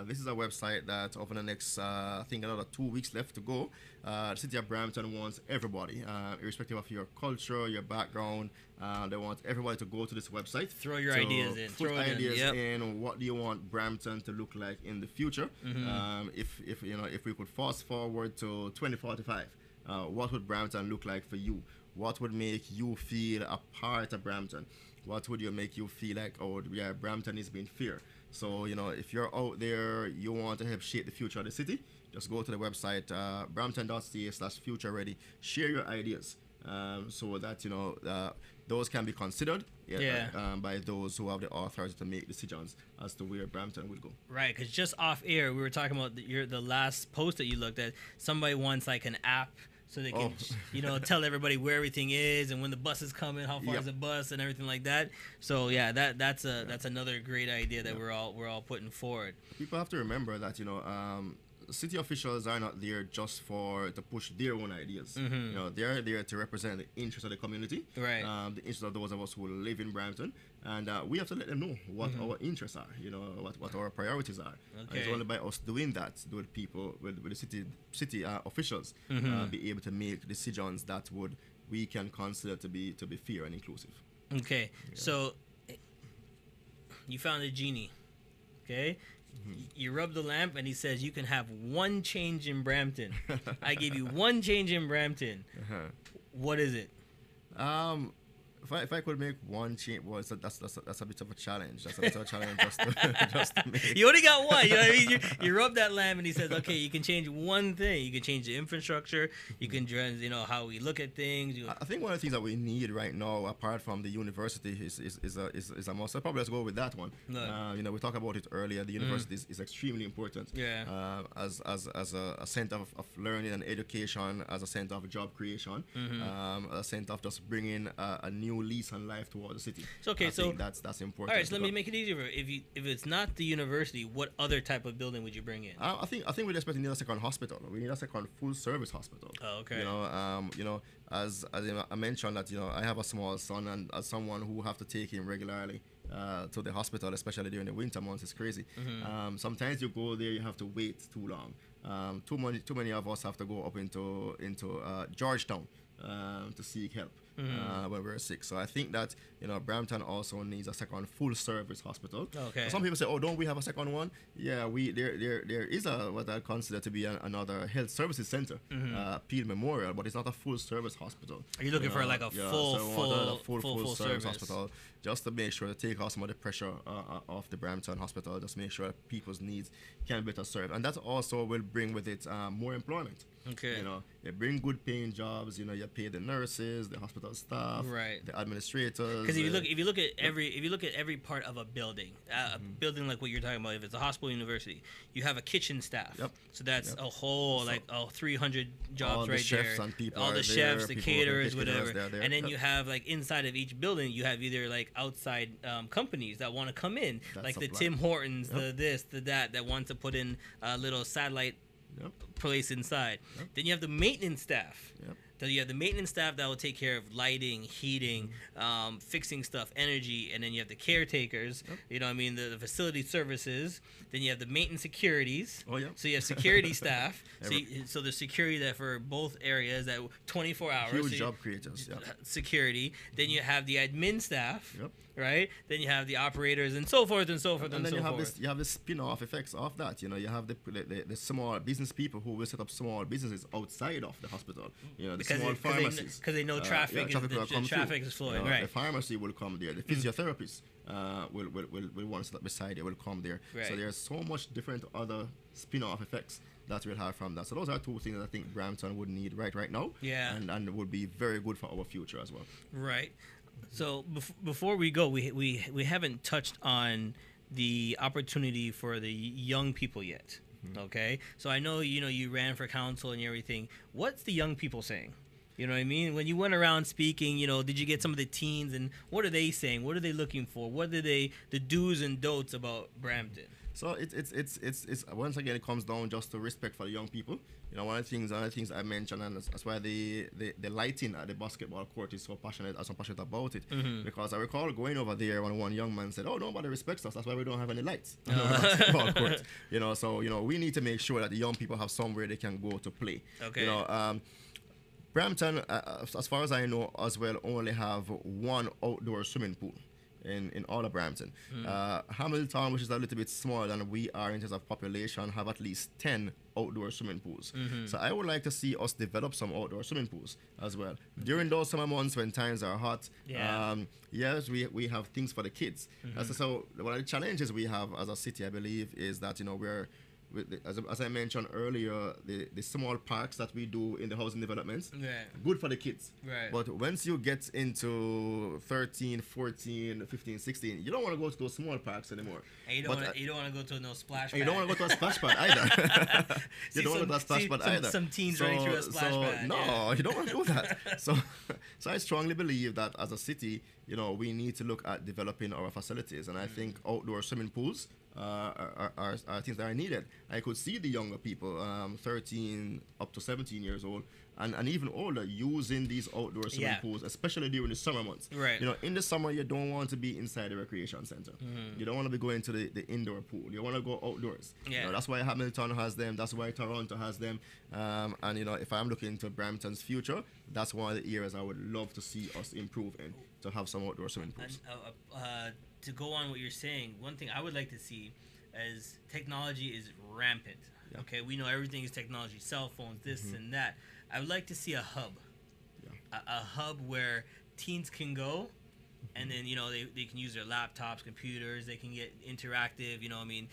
This is a website that over the next, I think another 2 weeks left to go. The city of Brampton wants everybody, irrespective of your culture, your background. They want everybody to go to this website. Throw your ideas in. Put ideas in. What do you want Brampton to look like in the future? If we could fast forward to 2045, what would Brampton look like for you? What would make you feel a part of Brampton? what would you make you feel like, oh yeah, Brampton is being fair. So if you're out there, you want to help shape the future of the city, just go to the website brampton.ca/future ready, share your ideas, so that those can be considered by those who have the authority to make decisions as to where Brampton will go. Right, because just off air, we were talking about the last post that you looked at. Somebody wants like an app so they can, tell everybody where everything is and when the bus is coming, how far is the bus, and everything like that. So yeah, that's another great idea that we're all putting forward. People have to remember that city officials are not there just to push their own ideas. They're there to represent the interests of the community, right? The interests of those of us who live in Brampton, and we have to let them know what our interests are. What our priorities are. Okay. It's only by us doing that, with people, with the city officials, be able to make decisions that we can consider to be fair and inclusive. Okay, so you found a genie, okay? You rub the lamp and he says you can have one change in Brampton. I give you one change in Brampton. What is it? If I could make one change, well, that's a bit of a challenge. That's a bit of a challenge just to make. You only got one. You know what I mean? You rub that lamp and he says, okay, you can change one thing. You can change the infrastructure. You can change, how we look at things. I think one of the things that we need right now, apart from the university, is a must. Probably let's go with that one. No. We talked about it earlier. The university is extremely important. Yeah. As a center of learning and education, as a center of job creation, a center of just bringing a new lease on life towards the city. So, okay, I think that's important. All right, so let me make it easier. If it's not the university, what other type of building would you bring in? I think we desperately need a second hospital. We need a second full service hospital. Oh, okay. As I mentioned that I have a small son, and as someone who have to take him regularly to the hospital, especially during the winter months, it's crazy. Sometimes you go there, you have to wait too long. Too many of us have to go up into Georgetown to seek help when we're sick. So I think that Brampton also needs a second full service hospital. Okay. Some people say, oh, don't we have a second one? Yeah, there is what I consider to be another health services center, Peel Memorial, but it's not a full service hospital. Are you looking for like a full service hospital, just to make sure to take off some of the pressure off the Brampton hospital, just make sure that people's needs can be better served, and that also will bring with it more employment. Okay. You bring good paying jobs. You pay the nurses, the hospital staff, right, the administrators. Because if you look at every part of a building, building like what you're talking about, if it's a hospital, university, you have a kitchen staff. Yep. So that's a whole 300 jobs all the right chefs there. And people all the are chefs, there, the caterers, whatever. And then Yep. you have inside of each building, you have either outside companies that want to come in, That's like the supply. Tim Hortons, Yep. the this, the that want to put in a little satellite Yep. place inside. Yep. Then you have the maintenance staff. Yep. So you have the maintenance staff that will take care of lighting, heating, fixing stuff, energy, and then you have the caretakers. Yep. The facility services. Then you have the maintenance securities. Oh, yeah. So you have security staff. So there's security that for both areas that 24 hours. Huge job creators. Yeah. Security. Then you have the admin staff. Yep. Right. Then you have the operators and so forth and so forth And then so you have forth. you have the spin-off effects of that. You have the small business people who will set up small businesses outside of the hospital. The small pharmacies. Because they know traffic traffic is flowing. Right. The pharmacy will come there. The physiotherapists will want to sit up beside it, will come there. Right. So there's so much different other spin-off effects that we'll have from that. So those are two things that I think Brampton would need right now. Yeah. And would be very good for our future as well. Right. So before we go, we haven't touched on the opportunity for the young people yet. Okay. So I know you ran for council and everything. What's the young people saying? You know what I mean? When you went around speaking, did you get some of the teens, and what are they saying? What are they looking for? What are the do's and don'ts about Brampton? So it's once again, it comes down just to respect for the young people. One of the things I mentioned, and that's why the lighting at the basketball court is so passionate. I'm so passionate about it, because I recall going over there when one young man said, "Oh, nobody respects us. That's why we don't have any lights on the basketball court." So we need to make sure that the young people have somewhere they can go to play. Okay. Brampton, as far as I know, as well, only have one outdoor swimming pool. in all of Brampton. Hamilton, which is a little bit smaller than we are in terms of population, have at least 10 outdoor swimming pools. So I would like to see us develop some outdoor swimming pools as well. During those summer months when times are hot, yes, we have things for the kids. So one of the challenges we have as a city, I believe, is that, you know, as I mentioned earlier, the small parks that we do in the housing developments, good for the kids. But once you get into 13, 14, 15, 16, you don't want to go to those small parks anymore. And you don't want to go to no splash pad. And you don't want to go to a splash pad either. You don't want to go to a splash pad either. Some teens running through a splash pad. No, you don't want to do that. So I strongly believe that as a city, you know, we need to look at developing our facilities. And I think outdoor swimming pools are things that are needed. I could see the younger people, 13 up to 17 years old, and even older, using these outdoor swimming pools, especially during the summer months. You know, in the summer, you don't want to be inside the recreation center. You don't want to be going to the indoor pool. You want to go outdoors. You know, that's why Hamilton has them. That's why Toronto has them. And, you know, if I'm looking into Brampton's future, that's one of the areas I would love to see us improve in, to have some outdoor swimming pools. And, to go on what you're saying, one thing I would like to see is technology is rampant. Okay, we know everything is technology, cell phones, this and that. I would like to see a hub, a hub where teens can go, and then, you know, they can use their laptops, computers, they can get interactive, you know what I mean?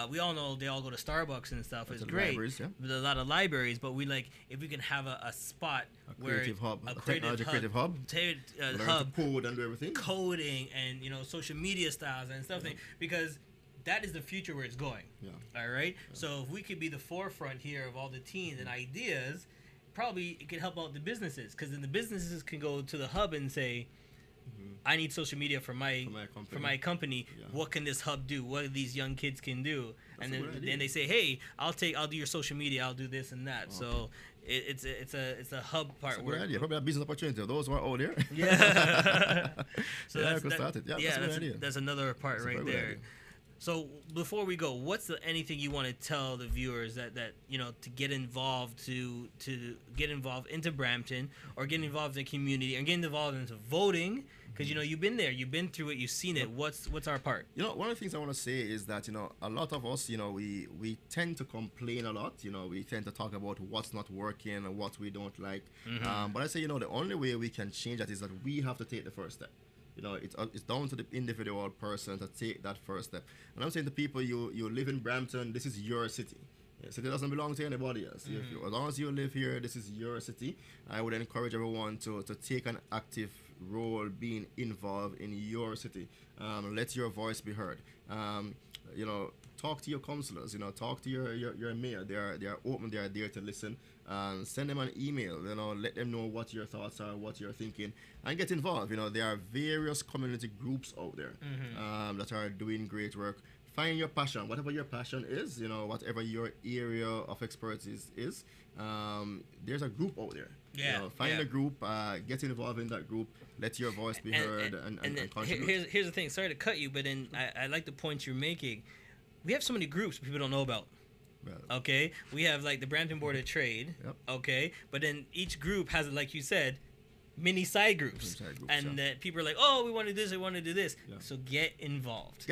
We all know they all go to Starbucks and stuff. It's great. There's a lot of libraries, but we like, if we can have a spot where creative hub, a creative hub, learn to code and do everything, coding and, you know, social media styles and stuff, because that is the future where it's going. All right. So if we could be the forefront here of all the teens and ideas, probably it could help out the businesses, because then the businesses can go to the hub and say, I need social media for my company. What can this hub do? What these young kids can do? And then they say, hey, I'll do your social media. I'll do this and that. So it's a hub part. That's a good idea. Probably a business opportunity. Those who are out there. So that's another part right there. So before we go, what's anything you want to tell the viewers that you know, to get involved, to get involved into Brampton, or get involved in the community, and get involved into voting? Because, you know, you've been there, you've been through it, you've seen it. What's our part? You know, one of the things I want to say is that, you know, a lot of us, you know, we tend to complain a lot. You know, we tend to talk about what's not working and what we don't like. But I say, you know, the only way we can change that is that we have to take the first step. You know, it's down to the individual person to take that first step. And I'm saying to people, you live in Brampton, this is your city. The city doesn't belong to anybody else. As long as you live here, this is your city. I would encourage everyone to take an active role being involved in your city. Let your voice be heard. You know, talk to your councillors. You know, talk to your mayor. They are open. They are there to listen. Send them an email. You know, let them know what your thoughts are, what you're thinking, and get involved. You know, there are various community groups out there that are doing great work. Find your passion, whatever your passion is. You know, whatever your area of expertise is. There's a group out there. You know, find a group, get involved in that group, let your voice be heard, and contribute. Here's the thing. Sorry to cut you, but then I like the point you're making. We have so many groups people don't know about. Okay, we have like the Brampton Board of Trade. Okay, but then each group has, like you said, mini side groups, and that people are like, oh, we want to do this, we want to do this. So get involved.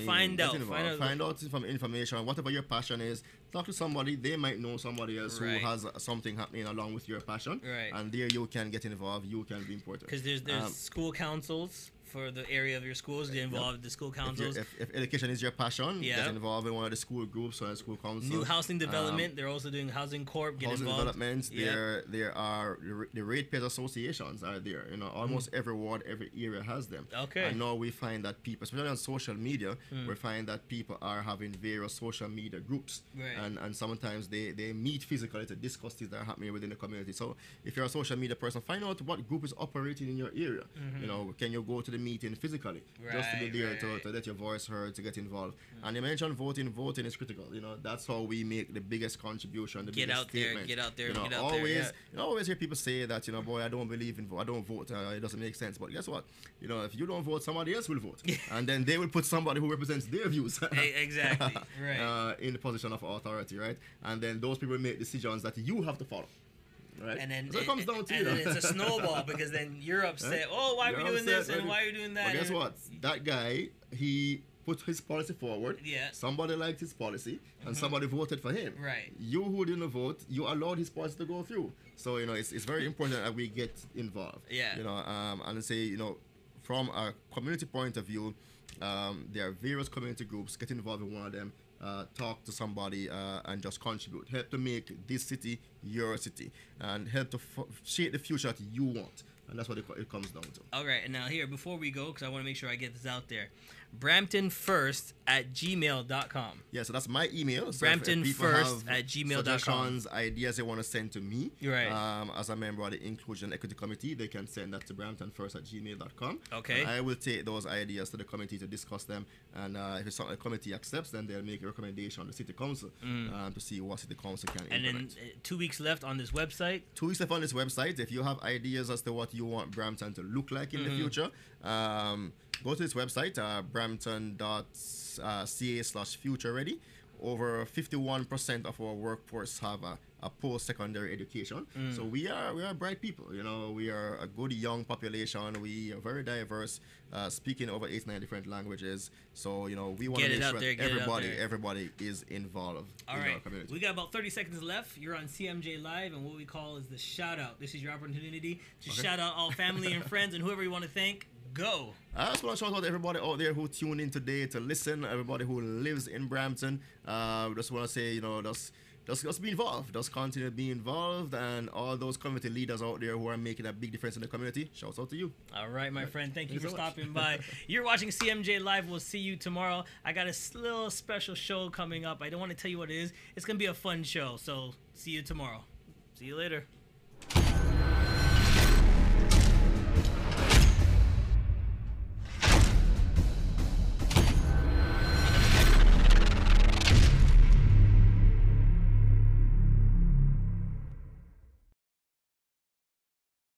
Find out some information, whatever your passion is. Talk to somebody. They might know somebody else who has something happening along with your passion, and there you can get involved. You can be important. Because there's school councils for the area of your schools. Get involved with the school councils. If education is your passion, get involved in one of the school groups or the school council. New housing development. They're also doing housing corp. Get housing involved. Developments. There are the ratepayers associations are there. You know, almost every ward, every area has them. And now we find that people, especially on social media, we find that people are having various social media groups. And sometimes they meet physically to discuss things that are happening within the community. So if you're a social media person, find out what group is operating in your area. You know, can you go to the meeting physically just to be there to let your voice heard, to get involved. And you mentioned voting is critical. You know, that's how we make the biggest contribution, the biggest statement. Get out there. You always hear people say that, you know, boy, I don't believe in vote, I don't vote, it doesn't make sense. But guess what? You know, if you don't vote, somebody else will vote. And then they will put somebody who represents their views in the position of authority, right? And then those people make decisions that you have to follow. Right. And then so it comes down to and you. then it's a snowball because then you're upset. Oh, why are we You're doing this upset, and why are you doing that? But guess And- what? That guy, he put his policy forward. Yeah. Somebody liked his policy, and somebody voted for him. Right. You who didn't vote, you allowed his policy to go through. So it's very important that we get involved. Yeah. And say from a community point of view, there are various community groups. Get involved in one of them. Talk to somebody and just contribute. Help to make this city your city, and help to shape the future that you want. And that's what it comes down to. All right, and now here, before we go, because I want to make sure I get this out there, bramptonfirst@gmail.com. Yeah, so that's my email. So bramptonfirst@gmail.com. Suggestions, ideas they want to send to me. Right. As a member of the Inclusion and Equity Committee, they can send that to bramptonfirst@gmail.com. Okay. And I will take those ideas to the committee to discuss them. And if it's something the committee accepts, then they'll make a recommendation to the city council to see what city council can And implement. then 2 weeks left on this website. 2 weeks left on this website. If you have ideas as to what you want Brampton to look like in the future, go to this website, brampton.ca/future ready. Over 51% of our workforce have a post-secondary education. So we are bright people. We are a good young population. We are very diverse, speaking over 8-9 different languages. So we want to Get it make out sure there, that get it out there. everybody is involved All in our right, community. we got about 30 seconds left. You're on CMJ Live, and what we call is the shout out. This is your opportunity to shout out all family and friends and whoever you want to thank. Go. I just want to shout out to everybody out there who tuned in today to listen, everybody who lives in Brampton. Just want to say, just be involved. Just continue to be involved. And all those community leaders out there who are making a big difference in the community, shouts out to you. All right, my friend. Thank you Thanks for so much. stopping by. You're watching CMJ Live. We'll see you tomorrow. I got a little special show coming up. I don't want to tell you what it is. It's going to be a fun show. So see you tomorrow. See you later.